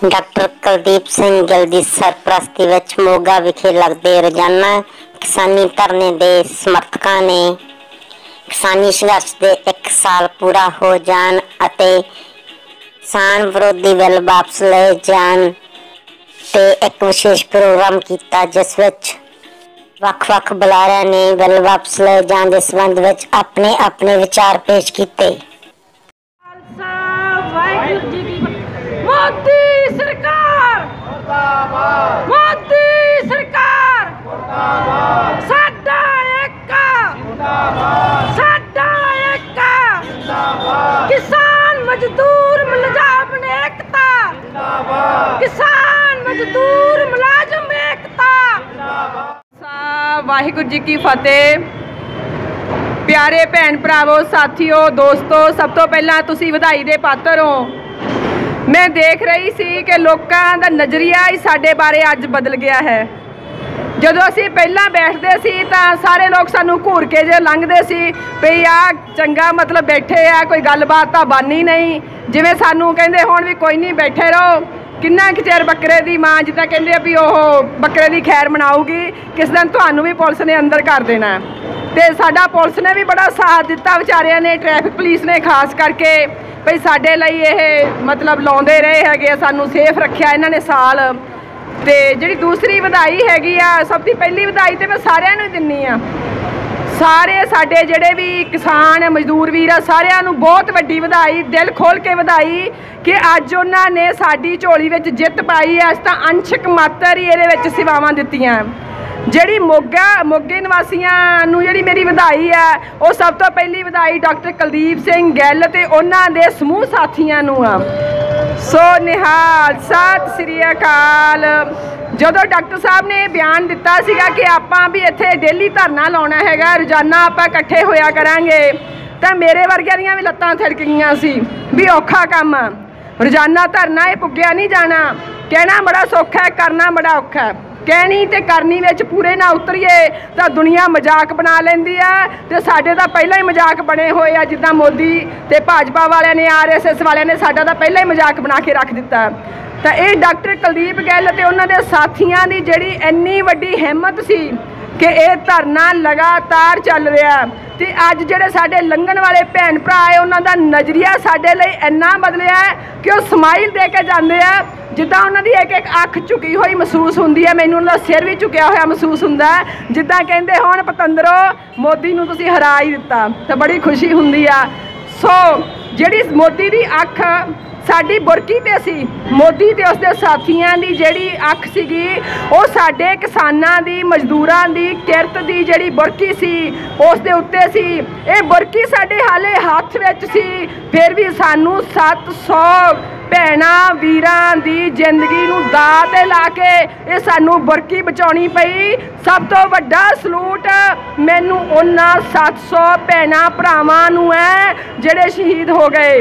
Doctor Kuldeep Singh Gill की सरपरस्ती विच मोगा विखे लगते रोजाना किसानी धरने के समर्थकों ने किसानी संघर्ष के 1 साल पूरा हो जान अते किसान विरोधी बिल वापस ले जान ते एक विशेष प्रोग्राम किया जिस विच वख-वख बुलारियां ने बिल वापस ले जाने के संबंध विच अपने अपने विचार पेश किए। मोदी सरकार मुर्दाबाद, मोदी सरकार मुर्दाबाद, साडा एकता मुर्दाबाद, साडा एकता मुर्दाबाद, किसान मजदूर मुलाजम एकता मुर्दाबाद, किसान मजदूर मुलाजम एकता मुर्दाबाद। वाहिगुरू जी की फतेह। प्यारे भैन भरावो साथियों दोस्तों, सब तो पहला तुसी वधाई दे पात्र हो। मैं देख रही सी कि लोगों का नज़रिया ही साडे बारे अज बदल गया है। जदों असीं पहलां बैठते सी तां सारे लोग सानूं घूर के जे लंघदे सी भी आ चंगा मतलब बैठे आ, कोई गलबात तां बानी नहीं, जिवें सानूं कहंदे होण भी कोई नहीं बैठे रहो, किन्ना कि चिर बकरे दी मां जिद्दां कहंदे भी ओह बकरे दी खैर मनाऊगी, किस दिन तुहानूं भी पुलिस ने अंदर कर देना। तो साडा पुलिस ने भी बड़ा साथ दिता, विचारियां ने, ट्रैफिक पुलिस ने खास करके भाई साडे लई ये मतलब लाउंदे रहे हैगे, सानू सेफ रखिया इन्होंने साल। तो जी दूसरी वधाई हैगी आ, सब की पहली वधाई तो मैं सारिਆਂ ਨੂੰ दिन्नी आ, सारे साडे जिहड़े भी किसान मजदूर वीर आ सारिਆਂ ਨੂੰ बहुत वड्डी वधाई, दिल खोल के वधाई कि अज उन्होंने साडी झोली विच जित पाई है। अस तां अंशक मात्र ही इहदे विच सेवावां दित्तियां। ਜਿਹੜੀ मोगे निवासियों नूं जिहड़ी मेरी वधाई है वो सब तो पहली वधाई डॉक्टर कुलदीप सिंह गिल ते उन्हां दे समूह साथियों नूं आ। सो निहाल सत श्री अकाल। जदों डॉक्टर साहब ने बयान दिता सीगा कि आपां भी इत्थे डेली धरना लाउणा हैगा, रोजाना आपां इकट्ठे होया करांगे, तां मेरे वर्गियां दीयां भी लत्तां थिड़क गईयां सी भी औखा काम आ, रोजाना धरना ये पुग्या नहीं जाना, कहना बड़ा सौखा है करना बड़ा औखा है, कहनी ते करनी विच पूरे ना उतरीए तो दुनिया मजाक बना लैंदी है। तो साडे तां पहलां ही मजाक बने हुए आ, जिद्दां मोदी ते भाजपा वाले ने RSS वाले ने साडा तां पहलां ही मजाक बना के रख दिता। तो ये डॉक्टर कुलदीप गिल ते उन्हां दे साथियां दी जिहड़ी इन्नी वड्डी हिम्मत सी कि यह धरना लगातार चल रहा। तो अज जिहड़े साडे लंघण वाले भैन भरा है उन्हां दा नज़रिया साडे लई इन्ना बदलिया है कि वो स्माइल दे के जांदे आ, जिद्दां उन्हां दी एक एक अख झुकी हुई महसूस हुंदी है, मैनूं उन्हां दा सिर भी झुकिया होया महसूस हुंदा है, जिद्दां कहंदे होण पतंदरो मोदी नूं तुसीं हरा ही दिता, तो बड़ी खुशी हुंदी आ। सो जिहड़ी मोदी दी अख साडी बुरकी ते सी, मोदी ते उसदे साथियां दी जिहड़ी अख सीगी वो साडे किसानां दी मजदूरां दी किरत दी जिहड़ी बुरकी सी उस दे उत्ते सी। ये बुरकी साडे हाले हत्थ विच सी, फिर भी सानू 700 भैणां वीरां दी जिंदगी नूं दाऽ ते ला के ये सानू बुरकी बचाउणी पई। सब तो वड्डा सलूट मैनू उन्हां 700 भैणां भरावां नूं है जिहड़े शहीद हो गए,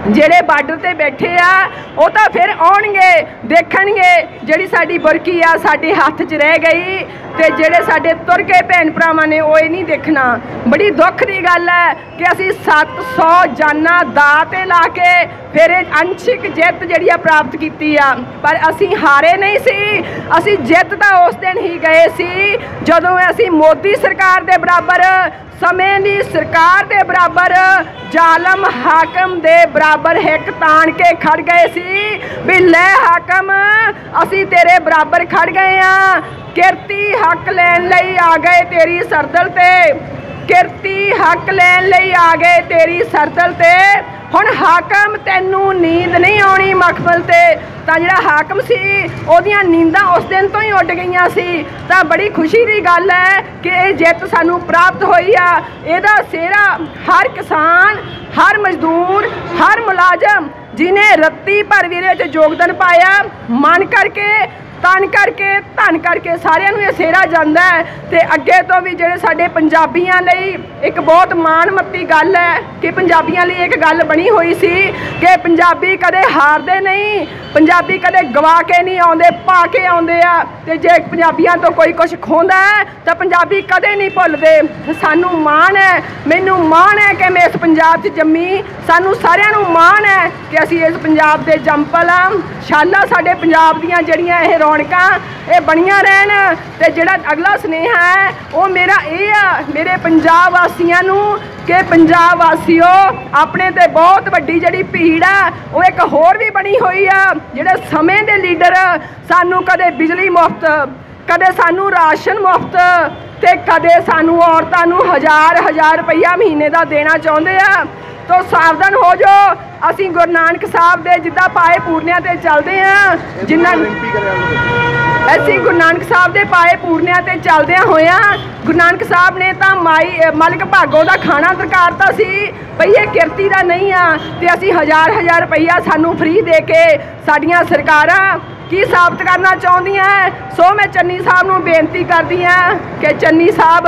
ਜਿਹੜੇ ਬਾਰਡਰ ਤੇ बैठे आ वो तो फिर आउणगे देखणगे जिहड़ी साडी बुरकी आ साडे हत्थ 'च रह गई, ते जिहड़े साडे तुर गए भैन भरावां ने वो नहीं देखना। बड़ी दुख की गल है कि असीं 700 जाना दाऽ ते ला के फिर अंशिक जित जिहड़ी प्राप्त की आ, पर असीं हारे नहीं सी, असीं जित तां उस दिन ही गए सी जदों असीं मोदी सरकार दे बराबर समय दी सरकार दे बराबर जालम हाकम दे बराबर हिक तान के खड़ गए सी भी लै हाकम असी तेरे बराबर खड़ गए हाँ, किरती हक लैन लई आ गए तेरी सरदल ते, किरती हक लैन लई आ गए तेरी सरदल ते। हुण हाकम तैनू नींद नहीं आउणी मखमल ते, तां जिहड़ा हाकम सी ओहदियां नींदां उस दिन तो ही उड गईयां सी। तां बड़ी खुशी की गल है कि ये जित सानू प्राप्त होई आ, इहदा सेहरा हर किसान, हर मजदूर, हर मुलाजम जिन्हें रत्ती भर भी इहदे च योगदान पाया, मन करके तन करके धन करके सारिਆਂ ਨੂੰ ਇਹ सेहरा ਜਾਂਦਾ है। तो अगे तो भी ਜਿਹੜੇ ਸਾਡੇ ਪੰਜਾਬੀਆਂ ਲਈ एक बहुत माणमती गल है कि ਪੰਜਾਬੀਆਂ ਲਈ एक गल बनी हुई सी कि पंजाबी कदे हारते नहीं, पंजाबी कदे गवा के नहीं आते, पा के आते आ, ते जे पंजाबियों तो कोई कुछ खोंदा है तो पंजाबी कदे नहीं भुलते। सानू माण है, मैनू माण है कि मैं इस पंजाब 'च जम्मी, सानू सारिਆਂ ਨੂੰ माण है कि असीं इस पंजाब के जंपल हाँ, शाला साडे पंजाब दीयां जड़ियां ये रौनकां ये बणियां रहन। ते जिहड़ा अगला सुनेहा है वो मेरा ये आ मेरे पंजाब वासियां नूं कि पंजाब वासियो अपने ते बहुत वड्डी जिहड़ी भीड़ आ वो एक होर भी बनी हुई आ। जिहड़े समय दे लीडर सानू कदे बिजली मुफ्त कदे सानू राशन मुफ्त ते कदे सानू औरतां नूं हज़ार रुपया महीने का देना चाहुंदे आ। तो सावधान हो जाओ। असीं गुरु नानक साहब दे जिद्दां पाए पूरनियां ते चलदे हैं जिन्ना असीं गुरु नानक साहब दे पाए पूरनियां ते चलदे होया गुरु नानक साहब ने तां माई मलक भागो दा खाना दरकारता सी भई ये किरती दा नहीं आ ते असीं हज़ार रुपया सानू फ्री दे के साडियां सरकारां की साबित करना चाहुंदियां। सो मैं चन्नी साहब नूं बेनती करदी हां कि चन्नी साहब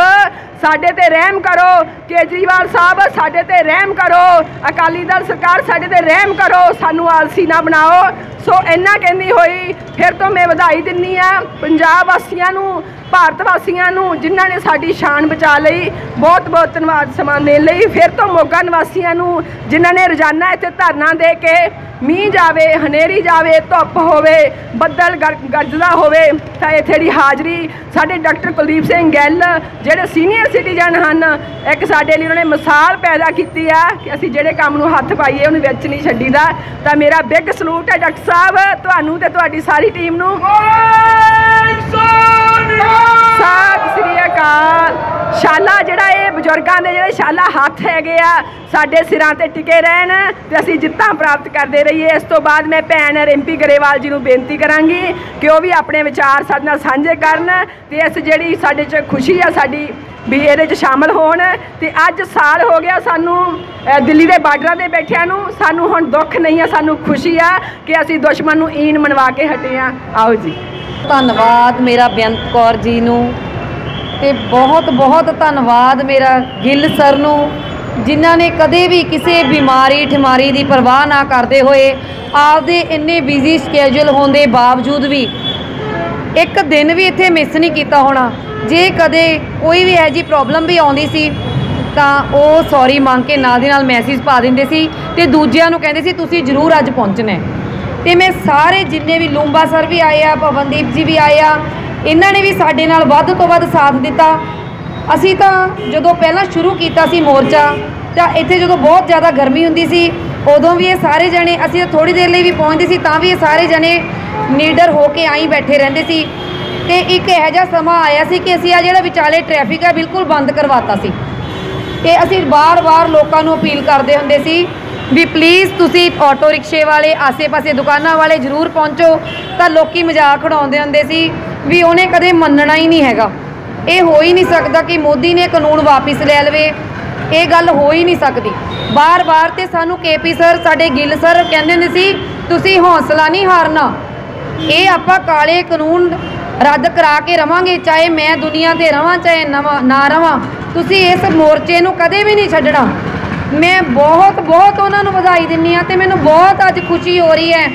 साडे ते रहम करो, केजरीवाल साहब साडे ते रहम करो, अकाली दल सरकार साडे ते रहम करो, सानू आलसी ना बनाओ। सो इन्ना कहंदी होई फिर तो मैं वधाई दिन्नी आ पंजाब वासियां नूं भारत वासियां नूं जिन्हां ने साडी शान बचा लई। बहुत बहुत धन्नवाद सਮਾं देण लई। फिर तो मोगा निवासियां नूं जिन्हां ने रोजाना इत्थे धरना दे के मीह जावे हनेरी जावे धुप होवे बदल गरजदा होवे तां इत्थे दी हाज़री साडे डॉक्टर कुलदीप सिंह गैल जिहड़े सीनियर सिटीजन हन एक साडे लई उन्होंने मिसाल पैदा कीती है कि असीं जिहड़े काम नूं हत्थ पाईए उहनूं विच नहीं छड्डीदा। तां मेरा बिग सलूट है डॉक्टर साहब तुहानूं ते तुहाडी सारी टीम नूं। सत श्री अकाल। शाला जिहड़ा ये बजुर्गों के जिहड़े शाला हत्थ हैगे आ साडे सिरां ते टिके रहन ते असीं जित्तां प्राप्त करदे रहिए। इस तो बाद मैं भैन रिंपी गरेवाल जी नूं बेनती करांगी कि वो भी अपने विचार साडे नाल सांझे करन ते इस जिहड़ी साडे च खुशी आ साडी भी इहदे च शामिल होण। ते अज साल हो गया सानू दिल्ली के बार्डर ते बैठिया नूं सानू हुण दुख नहीं है सानू खुशी आ कि असीं दुश्मन नूं ईन मनवा के हटे आ। आओ जी धन्नवाद मेरा बेअंत कौर जी नूं ते बहुत बहुत धन्नवाद मेरा गिल सर नूं जिन्हां ने कदे भी किसी बीमारी ठमारी की परवाह ना करते हुए आपदे इन्ने बिजी स्कैजूल होने के बावजूद भी एक दिन भी इत्थे मिस नहीं किया होना। जे कदे कोई भी ऐसी प्रॉब्लम भी आउंदी सी तां ओह सॉरी मंग के नाल दी नाल मैसेज पा दिंदे सी ते दूजिआं नूं कहंदे सी तुसीं जरूर अज पहुंचना है। ते मैं सारे जिन्ने भी लूंबा सर भी आए आ पवनदीप जी भी आए आ इन्हां ने भी साडे नाल वध तो वध साथ दिता। असीं तां जदों पहलां शुरू कीता सी मोर्चा तां इत्थे जदों बहुत ज़्यादा गर्मी हुंदी सी उदों भी ये सारे जने असीं थोड़ी देर लई भी पहुंचदे सी तां भी ये सारे जने नीडर हो के आई बैठे रहिंदे सी। ते एक इहो जिहा समां आया सी कि असीं आ जिहड़ा विचाले ट्रैफिक है बिल्कुल बंद करवाता सी ते असीं बार बार लोकां नूं अपील करदे हुंदे सी भी प्लीज़ तुसी ऑटो रिक्शे वाले आसे पासे दुकानां वाले जरूर पहुँचो। तो लोग मजाक उड़ाउंदे हुंदे सी भी उन्हें कदे मनना ही नहीं हैगा। ये हो ही नहीं सकता कि मोदी ने कानून वापस ले लवे, ये गल हो ही नहीं सकती। बार बार तो सानू KP सर साडे गिल सर कहंदे हुंदे सी तुसी हौसला नहीं हारना, ये आपां काले कानून रद्द करा के रवांगे चाहे मैं दुनिया ते रवां चाहे ना रवां, तुसी इस मोर्चे नूं कदे भी नहीं छड्डना। मैं बहुत बहुत उन्होंने बधाई दिन्नी आ ते मैनूं बहुत अज खुशी हो रही है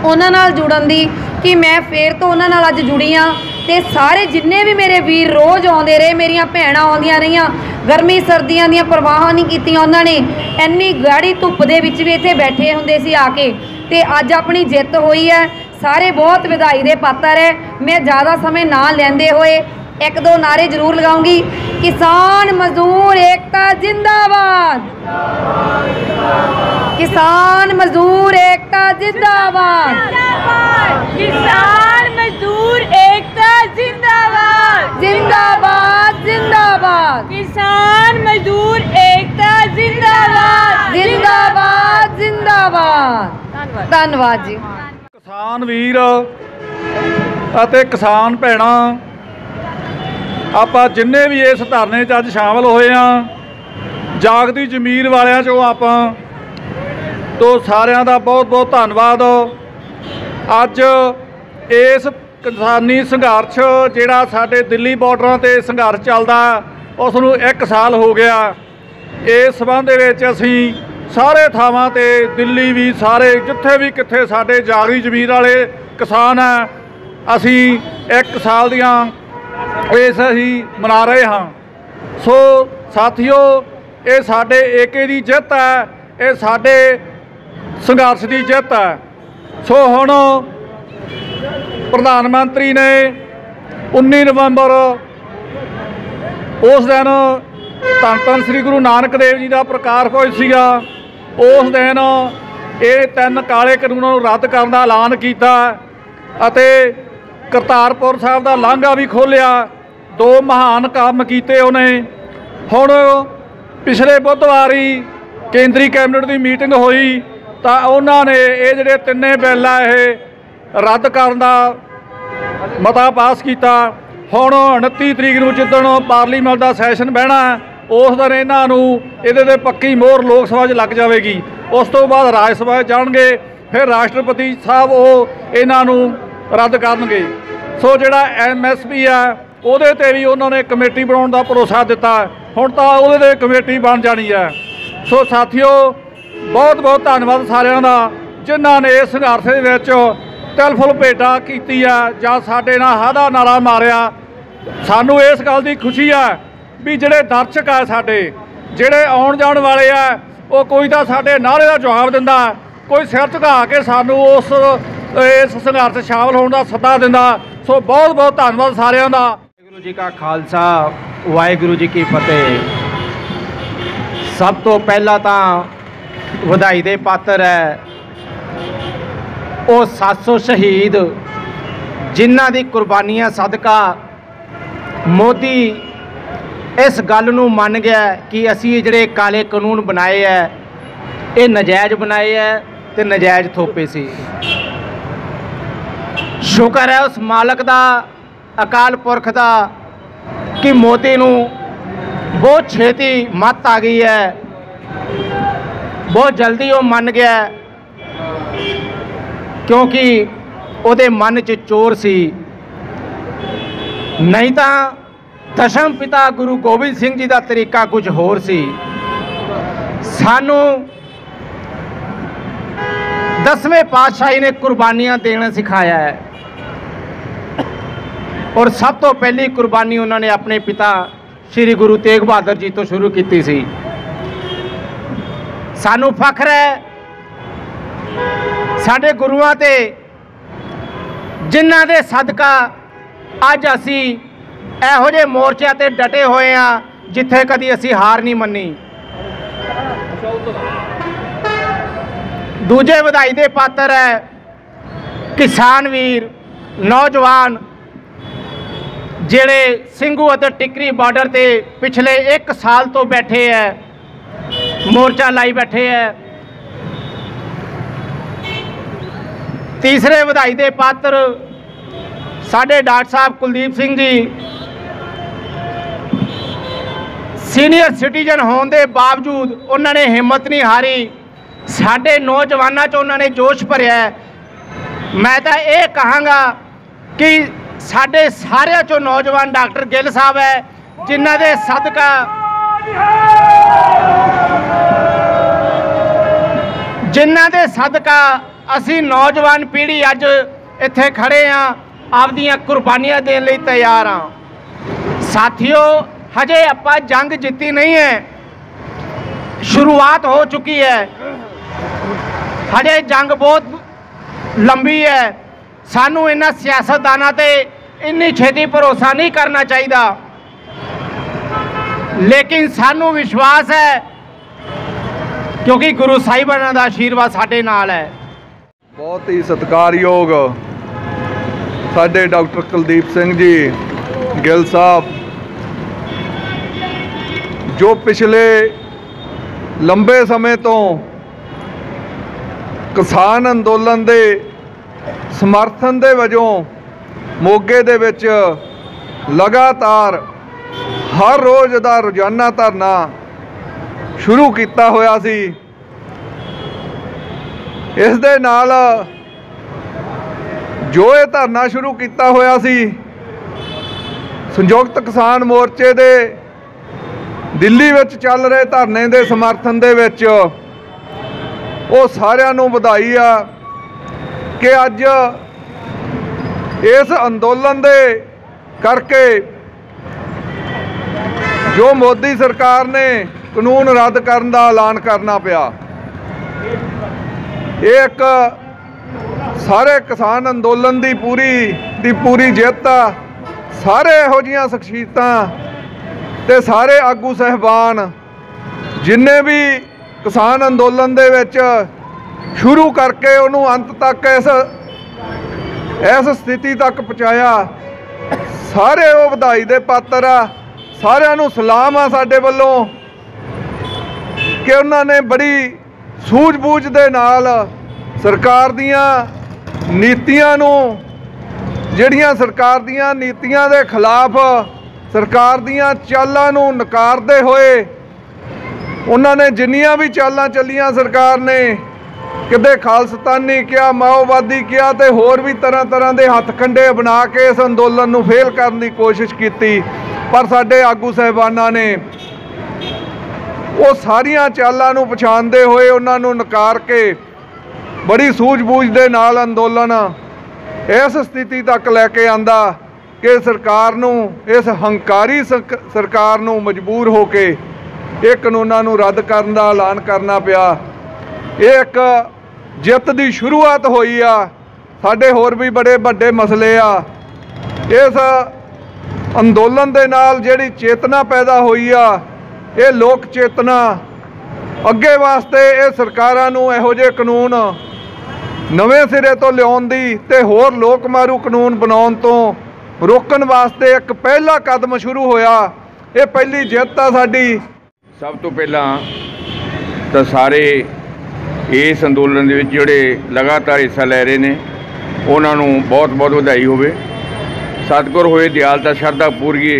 उन्हां नाल जुड़न दी कि मैं फिर तो उन्हां नाल अज जुड़ी हाँ। ते सारे जिन्ने भी मेरे वीर रोज़ आउंदे रहे मेरियां भैणां आउंदियां रहियां गर्मी सर्दियां दी परवाह नहीं कीतियां उन्होंने इन्नी गाड़ी धुप्प दे विच भी इत्थे बैठे हुंदे सी आके ते अज अपनी जित होई है। सारे बहुत बधाई दे पात्र है। मैं ज़्यादा समय ना लैंदे होए एक दो नारे जरूर लगाऊंगी। किसान मजदूर एकता जिंदाबाद, किसान मजदूर एकता जिंदाबाद, किसान मजदूर एकता जिंदाबाद, जिंदाबाद जिंदाबाद, किसान मजदूर एकता जिंदाबाद, जिंदाबाद जिंदाबाद। धन्यवाद जी। किसान वीर ਅਤੇ किसान ਭੈਣਾਂ ਆਪਾਂ ਜਿੰਨੇ ਵੀ ਇਸ ਧਰਨੇ 'ਚ ਅੱਜ ਸ਼ਾਮਲ ਹੋਏ ਆ ਜਾਗਦੀ ਜ਼ਮੀਰ ਵਾਲਿਆਂ 'ਚੋਂ ਆਪਾਂ ਤੋਂ ਸਾਰਿਆਂ ਦਾ ਬਹੁਤ ਬਹੁਤ ਧੰਨਵਾਦ। ਅੱਜ ਇਸ ਕਿਸਾਨੀ ਸੰਘਰਸ਼ ਜਿਹੜਾ ਸਾਡੇ ਦਿੱਲੀ ਬਾਰਡਰਾਂ 'ਤੇ ਸੰਘਰਸ਼ ਚੱਲਦਾ ਉਸ ਨੂੰ 1 ਸਾਲ ਹੋ ਗਿਆ। ਇਸ ਸੰਬੰਧ ਦੇ ਵਿੱਚ ਅਸੀਂ ਸਾਰੇ ਥਾਵਾਂ 'ਤੇ ਦਿੱਲੀ ਵੀ ਸਾਰੇ ਜਿੱਥੇ ਵੀ ਕਿੱਥੇ ਸਾਡੇ ਜਾਗਦੀ ਜ਼ਮੀਰ ਵਾਲੇ किसान है असी 1 साल दियां इस असी मना रहे हाँ। सो साथियों ये साडे एके दी जित है, ये साडे संघर्ष की जित है। सो हुण प्रधानमंत्री ने 19 नवंबर उस दिन धन धन श्री गुरु नानक देव जी का प्रकाश पुरब सीगा। उस दिन ये 3 काले कानूनों रद्द करने का ऐलान किया अते करतारपुर साहब का लांघा भी खोलिया। 2 महान काम किए उन्हें। हुण पिछले बुधवार ही केंद्रीय कैबिनेट की मीटिंग हुई तो उन्होंने ये जिहड़े 3 बिल आ ये रद्द करने का मता पास किया। हुण 29 तरीक नूं जिद्दण पार्लीमेंट का सैशन बहना उस दिन इन्हों ये पक्की मोहर लोक सभा लग जाएगी। उस तो बाद राज सभा जाणगे, फिर राष्ट्रपति साहब वो इन्हों रद्द करनगे। सो जिहड़ा MSP है उहदे ते भी उन्होंने कमेटी बनाउण दा भरोसा दिता। हुण तां उहदे ते कमेटी बन जानी है। सो साथियों बहुत बहुत धन्नवाद सारिਆਂ ਦਾ जिन्हां ने इस संघर्ष दे विच तिलफुल भेटा कीती है जां साडे नाल हादा नारा मारिया। सानू इस गल की खुशी है भी जिहड़े दर्शक है साडे जिहड़े आउण जाण वाले आ वो कोई तां साडे नारे का जवाब दिंदा, कोई सिर झुका के सानू उस इस संघर्ष शामिल होने का सੱਦਾ दिंदा। सो बहुत बहुत धन्नवाद सारिਆਂ ਦਾ। वाहिगुरू जी का खालसा वाहिगुरू जी की फतेह। सब तो पहला तो ਵਧਾਈ ਦੇ पात्र है वो 700 शहीद जिन्हां दी कुर्बानियां सदका मोदी इस गल नूं मन गया कि असी जिहड़े काले कानून बनाए है ये नजायज़ बनाए है ते नजायज़ थोपे सी। शुक्र है उस मालक दा अकाल पुरख दा कि मोदी नूं बहुत छेती मत आ गई है, बहुत जल्दी वो मन गया क्योंकि उहदे मन च चोर सी। नहीं तो दशम पिता गुरु गोबिंद सिंह जी का तरीका कुछ होर सी। सानू 10वें पातशाही ने कुर्बानियां देना सिखाया है और सब तो पहली कुर्बानी उन्होंने अपने पिता श्री गुरु तेग बहादुर जी तो शुरू की सी। सानू फख्र है साडे गुरुआं ते जिन्हां दे सदका अज असी इहो जे मोर्चों ते डटे हुए हाँ जिथे कदी असी हार नहीं मनी। दूजे ਵਧਾਈ ਦੇ पात्र है किसान वीर नौजवान जिहड़े ਸਿੰਘੂ ਅਤੇ टिकरी बॉर्डर ते पिछले 1 साल तो बैठे है, मोर्चा लाई बैठे है। तीसरे ਵਧਾਈ ਦੇ पात्र साडे डॉक्टर साहब कुलदीप सिंह जी सीनियर सिटीजन होने के बावजूद उन्होंने हिम्मत नहीं हारी। साडे नौजवानों च उन्होंने जोश भरिया है। मैं तो ये कहांगा कि साडे सारे चो नौजवान डॉक्टर गिल साहब है जिन्हां दे सदका असी नौजवान पीढ़ी अज इत्थे खड़े हाँ आपदियां कुर्बानियां देने लई तैयार हाँ। साथियों हजे आपां जंग जीती नहीं है, शुरुआत हो चुकी है। हजे जंग बहुत लंबी है। सानू इन्हां सियासतदानां ते इन्नी छेती भरोसा नहीं करना चाहिए, लेकिन सानू विश्वास है क्योंकि गुरु साहिबाना दा आशीर्वाद साडे नाल है। बहुत ही सत्कारयोग साडे डॉक्टर कुलदीप सिंह जी गिल साहब जो पिछले लंबे समय तो किसान अंदोलन के समर्थन के वजों मोगे दे विच लगातार हर रोज़ का रोजाना धरना शुरू किया होया सी। इस दे नाल जो ये धरना शुरू किया होया सी संयुक्त किसान मोर्चे दे दिल्ली विच चल रहे धरने दे समर्थन दे विच वो सारिਆਂ ਨੂੰ ਵਧਾਈ आ कि अज इस अंदोलन दे करके जो मोदी सरकार ने कानून रद्द करने का ऐलान करना पिया। एक सारे किसान अंदोलन की पूरी जित आ। सारे इहो जिहियां शख्सियतां ते सारे आगू साहिबान जिन्ने भी किसान अंदोलन दे विच शुरू करके उन्होंने अंत तक इस स्थिति तक पहुँचाया, सारे वो वधाई दे पात्र आ। सारिਆਂ ਨੂੰ सलाम आ साडे वल्लों कि उन्होंने बड़ी सूझबूझ दे नाल सरकार दीयां नीतियां नूं, जिहड़ियां सरकार दीयां नीतियां दे खिलाफ सरकार दीयां चालां नूं नकारदे होए उन्होंने जिन्नियां भी चालां चलियां सरकार ने, किते खालसतानी किया, माओवादी किया, तो होर भी तरह तरह के हथकंडे बना के इस अंदोलन नूं फेल करने की कोशिश की, पर साडे आगू साहिबाना ने वो सारियां चालां नूं पछाणदे होए उन्हां नूं नकार के बड़ी सूझबूझ दे नाल अंदोलन इस स्थिति तक लैके आंदा कि सरकार नूं, इस हंकारी सरकार नूं मजबूर हो के ये कानूनां नूं रद्द करन दा ऐलान करना पिया। ये एक जित दी शुरुआत होई आ। साडे होर भी बड़े वड्डे मसले आ। इस अंदोलन दे नाल जिहड़ी चेतना पैदा हुई आ, ये लोक चेतना अगे वास्ते ये सरकारां नूं इहो जिहे कानून नवें सिरे तो लियाउण दी ते होर लोक मारू कानून बनाउण तो रोकण वास्ते एक पहला कदम शुरू होया। ये पहली जित आ साडी। सब तो पहला तो सारे इस अंदोलन दे विच जिहड़े लगातार हिस्सा लै रहे ने उन्हां नूं बहुत बहुत वधाई होवे। सतगुर होए दयालता शरधा पूरीए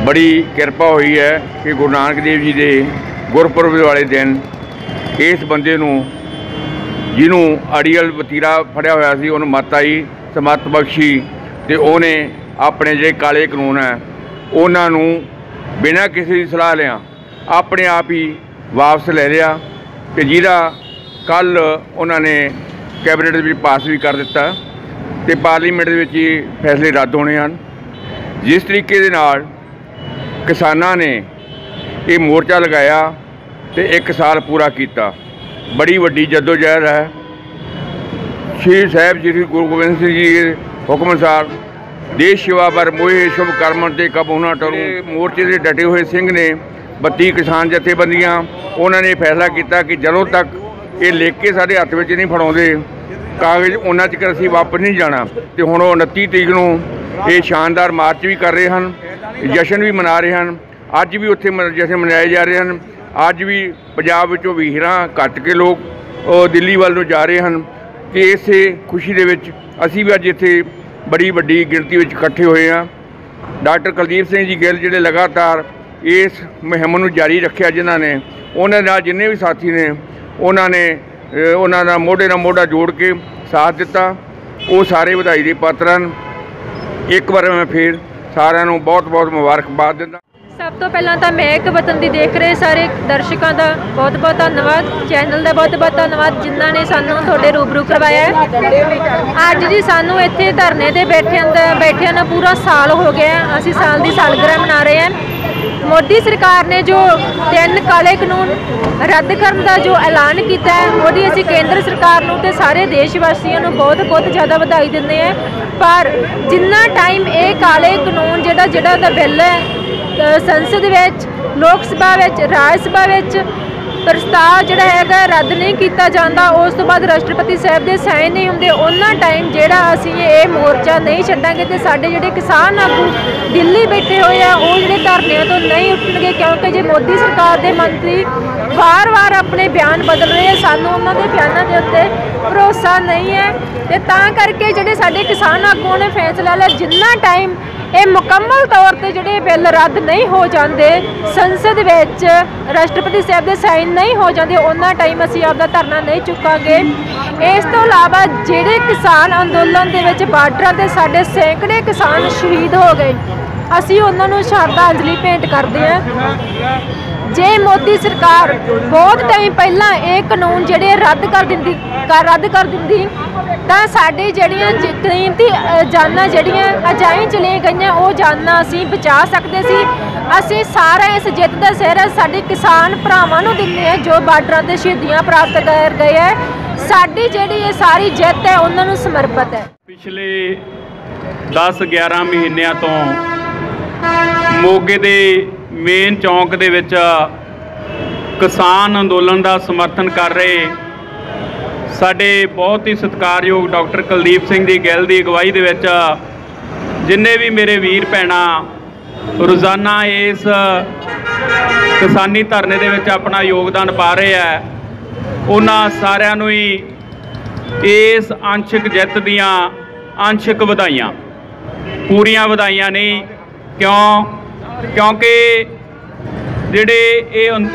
बड़ी किरपा हुई है कि गुरु नानक देव जी के गुरपुरब वाले दिन इस बंदे नूं जिन्हों अड़ीअल वतीरा फड़िया होया सी उन्होंने मत आई, समत बख्शी, तो उन्हें अपने जे काले कानून है उन्होंने बिना किसी की सलाह लिया अपने आप ही वापस ले लिया, कि जिहदा कल उन्होंने कैबिनेट में पास भी कर दिता तो पार्लीमेंट के फैसले रद्द होने हैं। जिस तरीके दे नाल किसानां ने ये मोर्चा लगाया तो 1 साल पूरा किया, बड़ी वड्डी जद्दोजहद है। श्री साहब श्री गुरु गोबिंद सिंह जी के हुक्म अनुसार देश सेवा पर मोहे शुभ कर्मन ते कबहू ना टरू। मोर्चे से डटे हुए सिंह ने 32 किसान जथेबंदियां उन्होंने फैसला किया कि जदों तक ये लिख के साढ़े हत्थ में नहीं फड़ाउंदे कागज़ उन्ना चਿਰ ਅਸੀਂ वापस नहीं जाना। तो हुण 29 तरीक ਨੂੰ ये शानदार मार्च भी कर रहे हैं, जश्न भी मना रहे हैं। अज भी उत्थे जश्न मनाए जा रहे हैं। अज भी पंजाब विचों ਵੀਰਾਂ ਘੱਟ के लोग दिल्ली वाल जा रहे हैं कि इस खुशी दे विच असीं भी अज इत्थे बड़ी वड्डी गिणती विच इकट्ठे होए हैं। डॉक्टर कुलदीप सिंह जी गिल जिहड़े लगातार इस मुहिम नूं जारी रखिया, जिन्हां ने उन्हां नाल जिन्ने भी साथी ने उन्होंने उन्हां दा मोढे नाल मोढा जोड़ के साथ दिता, वो सारे वधाई दे पात्र हैं। एक बार मैं फिर सारिਆਂ ਨੂੰ बहुत बहुत मुबारकबाद दिंदा। सब तो पहला तो मैं एक वतन दी देख रहे सारे दर्शकों का बहुत बहुत धन्यवाद, चैनल का बहुत बहुत धन्यवाद जिन्हों ने सानू थोड़े रूबरू करवाया। अज जी सानू इत्थे धरने ते बैठिया ना पूरा साल हो गया। असी साल की सालगिरह मना रहे हैं। मोदी सरकार ने जो 3 काले कानून रद्द करने का जो ऐलान किया है, वो असी केंद्र सरकार नूं ते सारे देशवासियों को बहुत बहुत ज़्यादा बधाई दिंदे हैं। पर जिन्ना टाइम ये काले कानून जिहड़ा दा बिल है संसद विच, लोक सभा विच, राज सभा विच प्रस्ताव जिहड़ा हैगा रद्द नहीं किया जाता, उस तो बाद राष्ट्रपति साहब के साइन नहीं होंगे, उन्ना टाइम जिहड़ा असीं ये मोर्चा नहीं छड्डांगे तो साडे जिहड़े किसान आगू दिल्ली बैठे हुए हैं वो जिहड़े धरने तो नहीं उठणगे। क्योंकि जे मोदी सरकार के मंत्री वार वार अपने बयान बदल रहे हैं, सानू उन्हां दे बयानां दे उत्ते भरोसा नहीं है। तो तां करके जिहड़े साडे किसान आगूआं ने फैसला लिया जिन्ना टाइम ये मुकम्मल तौर पर जोड़े बिल रद्द नहीं हो जाते, संसद विच राष्ट्रपति साहब के साइन नहीं हो जाते, उन्ना टाइम असीं आपदा धरना नहीं चुकांगे। इस तो इलावा जिहड़े किसान अंदोलन दे विच बार्डरां ते साडे सैकड़े किसान शहीद हो गए, असीं उन्हां नूं श्रद्धांजलि भेंट करते हैं। जे मोदी सरकार बहुत टाइम पहला ये कानून जिहड़े रद्द कर दिंदी तां साडी जिहड़ियां कीमती जानां जिहड़ियां अजाई चली गईयां वो जानां असीं बचा सकदे सी। असीं सारा इस जित दा सिहरा साडे किसान भरावां नूं दिंदे हैं जो बार्डरां ते शहीदियां प्राप्त कर गए है। ਸਾਡੀ ਜਿਹੜੀ ਇਹ ਸਾਰੀ ਜਿੱਤ ਹੈ ਉਹਨਾਂ ਨੂੰ ਸਮਰਪਿਤ ਹੈ। ਪਿਛਲੇ 10-11 ਮਹੀਨਿਆਂ ਤੋਂ ਮੋਗੇ ਦੇ ਮੇਨ ਚੌਂਕ ਦੇ ਵਿੱਚ ਕਿਸਾਨ ਅੰਦੋਲਨ ਦਾ ਸਮਰਥਨ ਕਰ ਰਹੇ ਸਾਡੇ ਬਹੁਤ ਹੀ ਸਤਿਕਾਰਯੋਗ ਡਾਕਟਰ ਕੁਲਦੀਪ ਸਿੰਘ ਜੀ ਗਿੱਲ ਦੀ ਅਗਵਾਈ ਦੇ ਵਿੱਚ ਜਿੰਨੇ ਵੀ ਮੇਰੇ ਵੀਰ ਭੈਣਾਂ ਰੋਜ਼ਾਨਾ ਇਸ ਕਿਸਾਨੀ ਧਰਨੇ ਦੇ ਵਿੱਚ ਆਪਣਾ ਯੋਗਦਾਨ ਪਾ ਰਹੇ ਆ, ਉਹਨਾਂ ਸਾਰਿਆਂ ਨੂੰ ਹੀ ਇਸ ਅੰਸ਼ਕ ਜਿੱਤ ਦੀਆਂ ਅੰਸ਼ਕ ਵਧਾਈਆਂ, ਪੂਰੀਆਂ ਵਧਾਈਆਂ ਨਹੀਂ। ਕਿਉਂਕਿ ਜਿਹੜੇ ਇਹ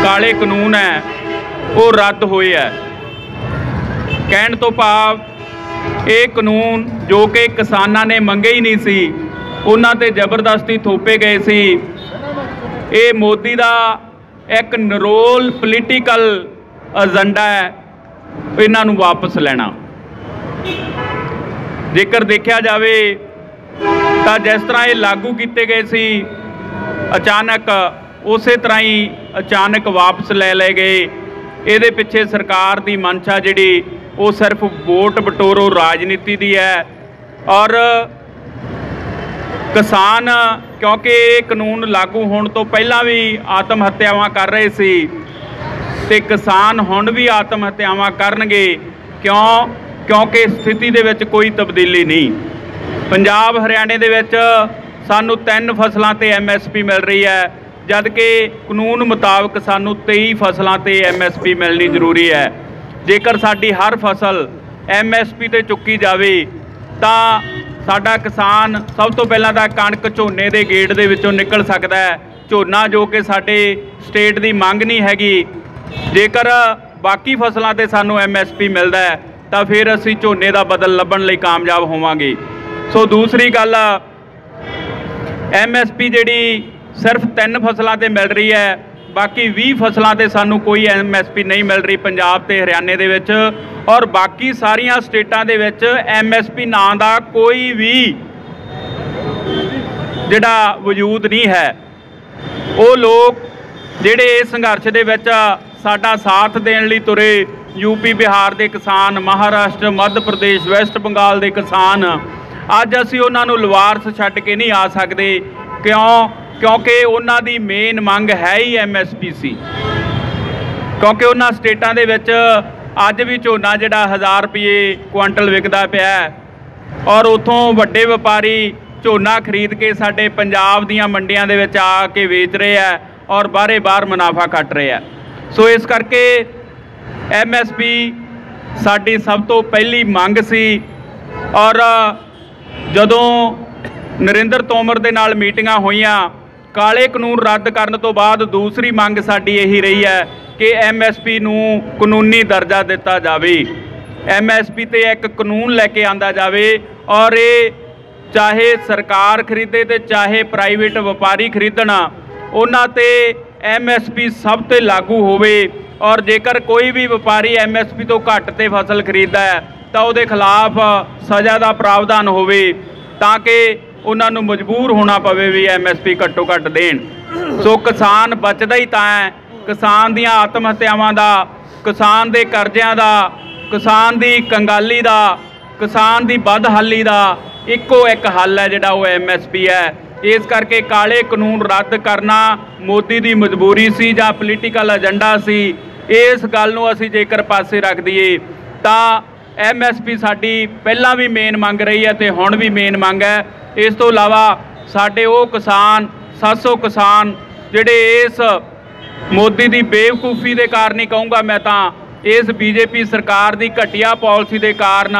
ਕਾਲੇ ਕਾਨੂੰਨ ਹੈ ਉਹ ਰੱਦ ਹੋਏ ਹੈ। ਕਹਿਣ ਤੋਂ ਭਾਵ ਇਹ ਕਾਨੂੰਨ ਜੋ ਕਿ ਕਿਸਾਨਾਂ ਨੇ ਮੰਗੇ ਹੀ ਨਹੀਂ ਸੀ, ਉਹਨਾਂ ਤੇ ਜ਼ਬਰਦਸਤੀ ਥੋਪੇ ਗਏ ਸੀ। ਇਹ ਮੋਦੀ ਦਾ ਇੱਕ ਨਿਰੋਲ ਪੋਲੀਟੀਕਲ ਏਜੰਡਾ ਹੈ, ਇਹਨਾਂ ਨੂੰ ਵਾਪਸ ਲੈਣਾ। ਜੇਕਰ ਦੇਖਿਆ ਜਾਵੇ ਤਾਂ ਜਿਸ ਤਰ੍ਹਾਂ ਇਹ ਲਾਗੂ ਕੀਤੇ ਗਏ ਸੀ ਅਚਾਨਕ, ਉਸੇ ਤਰ੍ਹਾਂ ਹੀ ਅਚਾਨਕ ਵਾਪਸ ਲੈ ਲਏ ਗਏ। ਇਹਦੇ ਪਿੱਛੇ ਸਰਕਾਰ ਦੀ ਮਨਸ਼ਾ ਜਿਹੜੀ ਉਹ ਸਿਰਫ ਵੋਟ ਬਟੋਰੋ ਰਾਜਨੀਤੀ ਦੀ ਹੈ। ਔਰ ਕਿਸਾਨ ਕਿਉਂਕਿ ਇਹ ਕਾਨੂੰਨ ਲਾਗੂ ਹੋਣ ਤੋਂ ਪਹਿਲਾਂ ਵੀ ਆਤਮ ਹੱਤਿਆਵਾਂ ਕਰ ਰਹੇ ਸੀ ਤੇ ਕਿਸਾਨ ਹੁਣ ਵੀ ਆਤਮ ਹੱਤਿਆਵਾਂ ਕਰਨਗੇ। ਕਿਉਂਕਿ ਸਥਿਤੀ ਦੇ ਵਿੱਚ ਕੋਈ ਤਬਦੀਲੀ ਨਹੀਂ। ਪੰਜਾਬ ਹਰਿਆਣੇ ਦੇ ਵਿੱਚ ਸਾਨੂੰ 3 ਫਸਲਾਂ ਤੇ MSP ਮਿਲ ਰਹੀ ਹੈ, ਜਦ ਕਿ ਕਾਨੂੰਨ ਮੁਤਾਬਕ ਸਾਨੂੰ 23 ਫਸਲਾਂ ਤੇ MSP ਮਿਲਣੀ ਜ਼ਰੂਰੀ ਹੈ। ਜੇਕਰ ਸਾਡੀ ਹਰ ਫਸਲ MSP ਤੇ ਚੁੱਕੀ ਜਾਵੇ ਤਾਂ ਸਾਡਾ ਕਿਸਾਨ ਸਭ ਤੋਂ ਪਹਿਲਾਂ ਤਾਂ ਕਣਕ ਝੋਨੇ ਦੇ ਗੇਟ ਦੇ ਵਿੱਚੋਂ ਨਿਕਲ ਸਕਦਾ ਹੈ। ਝੋਨਾ ਜੋ ਕਿ ਸਾਡੇ ਸਟੇਟ ਦੀ ਮੰਗ ਨਹੀਂ ਹੈਗੀ, ਜੇਕਰ ਬਾਕੀ ਫਸਲਾਂ ਤੇ ਸਾਨੂੰ MSP ਮਿਲਦਾ ਹੈ ਤਾਂ ਫਿਰ ਅਸੀਂ ਝੋਨੇ ਦਾ ਬਦਲ ਲੱਭਣ ਲਈ ਕਾਮਯਾਬ ਹੋਵਾਂਗੇ। ਸੋ ਦੂਸਰੀ ਗੱਲ, MSP ਜਿਹੜੀ ਸਿਰਫ 3 ਫਸਲਾਂ ਤੇ ਮਿਲ ਰਹੀ ਹੈ, ਬਾਕੀ 20 ਫਸਲਾਂ ਤੇ ਸਾਨੂੰ ਕੋਈ MSP ਨਹੀਂ ਮਿਲ ਰਹੀ ਪੰਜਾਬ ਤੇ ਹਰਿਆਣੇ ਦੇ ਵਿੱਚ। ਔਰ ਬਾਕੀ ਸਾਰੀਆਂ ਸਟੇਟਾਂ ਦੇ ਵਿੱਚ MSP ਨਾਂ ਦਾ ਕੋਈ ਵੀ ਜਿਹੜਾ ਵਜੂਦ ਨਹੀਂ ਹੈ। ਉਹ ਲੋਕ ਜਿਹੜੇ ਇਸ ਸੰਘਰਸ਼ ਦੇ ਵਿੱਚ ਸਾਡਾ ਸਾਥ ਦੇਣ ਲਈ ਤੁਰੇ, UP ਬਿਹਾਰ ਦੇ ਕਿਸਾਨ, ਮਹਾਰਾਸ਼ਟਰ, ਮੱਧ ਪ੍ਰਦੇਸ਼, ਵੈਸਟ ਬੰਗਾਲ ਦੇ ਕਿਸਾਨ, ਅੱਜ ਅਸੀਂ ਉਹਨਾਂ ਨੂੰ ਲਵਾਰਸ ਛੱਡ ਕੇ ਨਹੀਂ ਆ ਸਕਦੇ। ਕਿਉਂਕਿ ਉਹਨਾਂ ਦੀ ਮੇਨ ਮੰਗ ਹੈ ਹੀ MSP ਸੀ। ਕਿਉਂਕਿ ਉਹਨਾਂ ਸਟੇਟਾਂ ਦੇ ਵਿੱਚ ਅੱਜ ਵੀ ਝੋਨਾ ਜਿਹੜਾ 1000 ਰੁਪਏ ਕੁਆਂਟਲ ਵਿਕਦਾ ਪਿਆ, ਔਰ ਉੱਥੋਂ ਵੱਡੇ ਵਪਾਰੀ ਝੋਨਾ ਖਰੀਦ ਕੇ ਸਾਡੇ ਪੰਜਾਬ ਦੀਆਂ ਮੰਡੀਆਂ ਦੇ ਵਿੱਚ ਆ ਕੇ ਵੇਚ ਰਹੇ ਆ ਔਰ ਬਾਹਰ ਮੁਨਾਫਾ ਕੱਟ ਰਹੇ ਆ। ਸੋ ਇਸ ਕਰਕੇ MSP ਸਾਡੀ ਸਭ ਤੋਂ ਪਹਿਲੀ ਮੰਗ ਸੀ। ਔਰ ਜਦੋਂ ਨਰਿੰਦਰ ਤੋਮਰ ਦੇ ਨਾਲ ਮੀਟਿੰਗਾਂ ਹੋਈਆਂ, ਕਾਲੇ ਕਾਨੂੰਨ ਰੱਦ ਕਰਨ ਤੋਂ ਬਾਅਦ ਦੂਸਰੀ ਮੰਗ ਸਾਡੀ ਇਹੀ ਰਹੀ ਹੈ ਕਿ MSP ਨੂੰ ਕਾਨੂੰਨੀ ਦਰਜਾ ਦਿੱਤਾ ਜਾਵੇ, MSP ਤੇ ਇੱਕ ਕਾਨੂੰਨ ਲੈ ਕੇ ਆਂਦਾ ਜਾਵੇ। ਔਰ ਇਹ ਚਾਹੇ ਸਰਕਾਰ ਖਰੀਦੇ ਤੇ ਚਾਹੇ ਪ੍ਰਾਈਵੇਟ ਵਪਾਰੀ ਖਰੀਦਣ, ਉਹਨਾਂ ਤੇ MSP ਸਭ ਤੇ ਲਾਗੂ ਹੋਵੇ। ਔਰ ਜੇਕਰ ਕੋਈ ਵੀ ਵਪਾਰੀ MSP ਤੋਂ ਘੱਟ ਤੇ ਫਸਲ ਖਰੀਦਦਾ ਹੈ ਤਾਂ ਉਹਦੇ ਖਿਲਾਫ ਸਜ਼ਾ ਦਾ ਪ੍ਰਾਵਧਾਨ ਹੋਵੇ, ਤਾਂ ਕਿ ਉਹਨਾਂ ਨੂੰ ਮਜਬੂਰ ਹੋਣਾ ਪਵੇ ਵੀ MSP ਘੱਟੋ ਘੱਟ ਦੇਣ। ਸੋ ਕਿਸਾਨ ਬਚਦਾ ਹੀ ਤਾਂ ਹੈ। ਕਿਸਾਨ ਦੀਆਂ ਆਤਮ ਹੱਤਿਆਵਾਂ ਦਾ, ਕਿਸਾਨ ਦੇ ਕਰਜ਼ਿਆਂ ਦਾ, ਕਿਸਾਨ ਦੀ ਕੰਗਾਲੀ ਦਾ, ਕਿਸਾਨ ਦੀ ਬਦਹਾਲੀ ਦਾ ਇੱਕੋ ਇੱਕ ਹੱਲ ਹੈ ਜਿਹੜਾ ਉਹ MSP ਹੈ। ਇਸ ਕਰਕੇ ਕਾਲੇ ਕਾਨੂੰਨ ਰੱਦ ਕਰਨਾ ਮੋਦੀ ਦੀ ਮਜਬੂਰੀ ਸੀ ਜਾਂ ਪੋਲੀਟੀਕਲ ਏਜੰਡਾ ਸੀ। ਇਸ ਗੱਲ ਨੂੰ ਅਸੀਂ ਜੇਕਰ ਪਾਸੇ ਰੱਖ ਦਈਏ ਤਾਂ MSP ਸਾਡੀ ਪਹਿਲਾਂ ਵੀ ਮੇਨ ਮੰਗ ਰਹੀ ਹੈ ਤੇ ਹੁਣ ਵੀ ਮੇਨ ਮੰਗ ਹੈ। ਇਸ ਤੋਂ ਇਲਾਵਾ ਸਾਡੇ ਉਹ ਕਿਸਾਨ 700 ਕਿਸਾਨ ਜਿਹੜੇ ਇਸ ਮੋਦੀ ਦੀ ਬੇਵਕੂਫੀ ਦੇ ਕਾਰਨ ਹੀ ਕਹੂੰਗਾ ਮੈਂ ਤਾਂ, ਇਸ BJP ਸਰਕਾਰ ਦੀ ਘਟੀਆ ਪਾਲਿਸੀ ਦੇ ਕਾਰਨ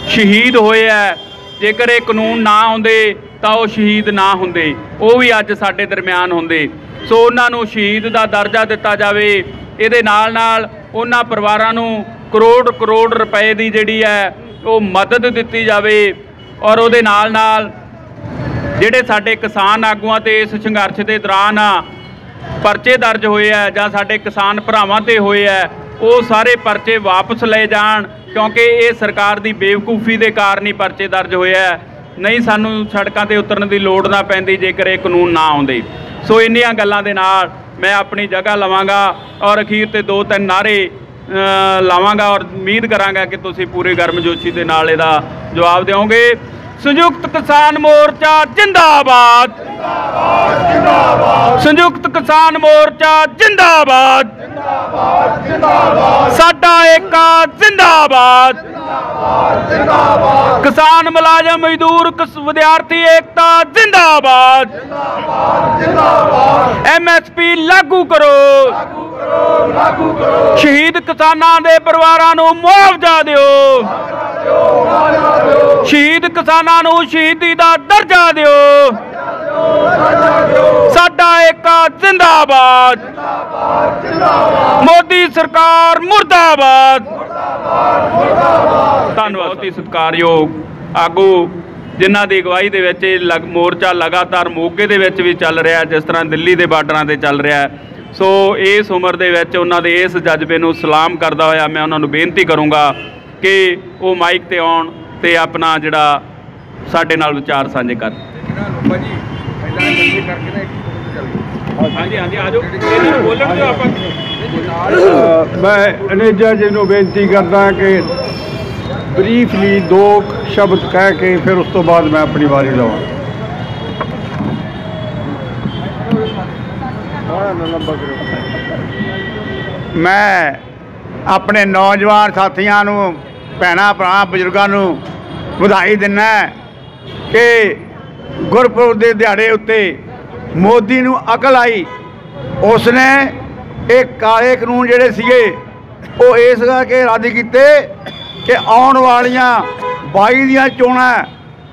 ਸ਼ਹੀਦ ਹੋਏ ਹੈ। ਜੇਕਰ ਇਹ ਕਾਨੂੰਨ ਨਾ ਹੁੰਦੇ ਤਾਂ ਉਹ ਸ਼ਹੀਦ ਨਾ ਹੁੰਦੇ, ਉਹ ਵੀ ਅੱਜ ਸਾਡੇ ਦਰਮਿਆਨ ਹੁੰਦੇ। ਸੋ ਉਹਨਾਂ ਨੂੰ ਸ਼ਹੀਦ ਦਾ ਦਰਜਾ ਦਿੱਤਾ ਜਾਵੇ। ਇਹਦੇ ਨਾਲ ਉਹਨਾਂ ਪਰਿਵਾਰਾਂ ਨੂੰ ਕਰੋੜ ਰੁਪਏ ਦੀ ਜਿਹੜੀ ਹੈ ਉਹ ਮਦਦ ਦਿੱਤੀ ਜਾਵੇ। ਔਰ ਉਹਦੇ ਨਾਲ ਜਿਹੜੇ ਸਾਡੇ ਕਿਸਾਨ ਆਗੂਆਂ ਤੇ ਇਸ ਸੰਘਰਸ਼ ਦੇ ਦੌਰਾਨ ਪਰਚੇ ਦਰਜ ਹੋਏ ਆ ਜਾਂ ਸਾਡੇ ਕਿਸਾਨ ਭਰਾਵਾਂ ਤੇ ਹੋਏ ਆ, ਉਹ ਸਾਰੇ ਪਰਚੇ ਵਾਪਸ ਲਏ ਜਾਣ। ਕਿਉਂਕਿ ਇਹ ਸਰਕਾਰ ਦੀ ਬੇਵਕੂਫੀ ਦੇ ਕਾਰਨ ਹੀ ਪਰਚੇ ਦਰਜ ਹੋਏ ਆ, ਨਹੀਂ ਸਾਨੂੰ ਸੜਕਾਂ ਤੇ ਉਤਰਨ ਦੀ ਲੋੜ ਨਾ ਪੈਂਦੀ ਜੇਕਰ ਇਹ ਕਾਨੂੰਨ ਨਾ ਆਉਂਦੇ। ਸੋ ਇੰਨੀਆਂ ਗੱਲਾਂ ਦੇ ਨਾਲ ਮੈਂ ਆਪਣੀ ਜਗ੍ਹਾ ਲਵਾਂਗਾ ਔਰ ਅਖੀਰ ਤੇ 2-3 ਨਾਅਰੇ ਲਾਵਾਂਗਾ ਔਰ ਉਮੀਦ ਕਰਾਂਗਾ ਕਿ ਤੁਸੀਂ ਪੂਰੀ ਗਰਮਜੋਸ਼ੀ ਦੇ ਨਾਲ ਇਹਦਾ ਜਵਾਬ ਦਿਓਗੇ। ਸੰਯੁਕਤ ਕਿਸਾਨ ਮੋਰਚਾ ਜਿੰਦਾਬਾਦ, ਸੰਯੁਕਤ ਕਿਸਾਨ ਮੋਰਚਾ ਜਿੰਦਾਬਾਦ, ਸਾਡਾ ਏਕਾ ਜਿੰਦਾਬਾਦ, ਕਿਸਾਨ ਮੁਲਾਜ਼ਮ ਮਜ਼ਦੂਰ ਵਿਦਿਆਰਥੀ ਏਕਤਾ ਜਿੰਦਾਬਾਦ, MSP ਲਾਗੂ ਕਰੋ, ਸ਼ਹੀਦ ਕਿਸਾਨਾਂ ਦੇ ਪਰਿਵਾਰਾਂ ਨੂੰ ਮੁਆਵਜ਼ਾ ਦਿਓ, ਸ਼ਹੀਦ ਕਿਸਾਨਾਂ ਨੂੰ ਸ਼ਹੀਦੀ ਦਾ ਦਰਜਾ ਦਿਓ, ਸਾਡਾ ਏਕਾ ਜਿੰਦਾਬਾਦ, ਮੋਦੀ ਸਰਕਾਰ ਮੁਰਦਾਬਾਦ। ਧੰਨਵਾਦ। ਹੀ ਸਤਿਕਾਰਯੋਗ ਆਗੂ ਜਿਨ੍ਹਾਂ ਦੀ ਅਗਵਾਈ ਦੇ ਵਿੱਚ ਇਹ ਮੋਰਚਾ ਲਗਾਤਾਰ ਮੋਗੇ ਦੇ ਵਿੱਚ ਵੀ ਚੱਲ ਰਿਹਾ, ਜਿਸ ਤਰ੍ਹਾਂ ਦਿੱਲੀ ਦੇ ਬਾਰਡਰਾਂ ਤੇ ਚੱਲ ਰਿਹਾ। ਸੋ ਇਸ ਉਮਰ ਦੇ ਵਿੱਚ ਉਹਨਾਂ ਦੇ ਇਸ ਜਜ਼ਬੇ ਨੂੰ ਸਲਾਮ ਕਰਦਾ ਹੋਇਆ ਮੈਂ ਉਹਨਾਂ ਨੂੰ ਬੇਨਤੀ ਕਰੂੰਗਾ ਕਿ ਉਹ ਮਾਈਕ ਤੇ ਆਉਣ ਤੇ ਆਪਣਾ ਜਿਹੜਾ ਸਾਡੇ ਨਾਲ ਵਿਚਾਰ ਸਾਂਝੇ ਕਰਨ। ਹਾਂਜੀ ਹਾਂਜੀ ਆ ਜਾਓ, ਇਹਨਾਂ ਨੂੰ ਬੋਲਣ ਦਿਓ। ਆਪਾਂ ਮੈਂ ਅਨੇਜਾ ਜੀ ਨੂੰ ਬੇਨਤੀ ਕਰਦਾ ਕਿ ਬਰੀਫਲੀ 2 ਸ਼ਬਦ ਕਹਿ ਕੇ ਫਿਰ ਉਸ ਤੋਂ ਬਾਅਦ ਮੈਂ ਆਪਣੀ ਵਾਰੀ ਲਵਾਂ। ਮੈਂ ਆਪਣੇ ਨੌਜਵਾਨ ਸਾਥੀਆਂ ਨੂੰ, ਭੈਣਾਂ ਭਰਾ ਬਜ਼ੁਰਗਾਂ ਨੂੰ ਵਧਾਈ ਦਿੰਦਾ ਕਿ ਗੁਰਪੁਰਬ ਦੇ ਦਿਹਾੜੇ ਉੱਤੇ ਮੋਦੀ ਨੂੰ ਅਕਲ ਆਈ। ਉਸਨੇ ਇਹ ਕਾਲੇ ਕਾਨੂੰਨ ਜਿਹੜੇ ਸੀਗੇ ਉਹ ਇਸ ਕਰਕੇ ਰੱਦ ਕੀਤੇ ਕਿ ਆਉਣ ਵਾਲੀਆਂ 22 ਦੀਆਂ ਚੋਣਾਂ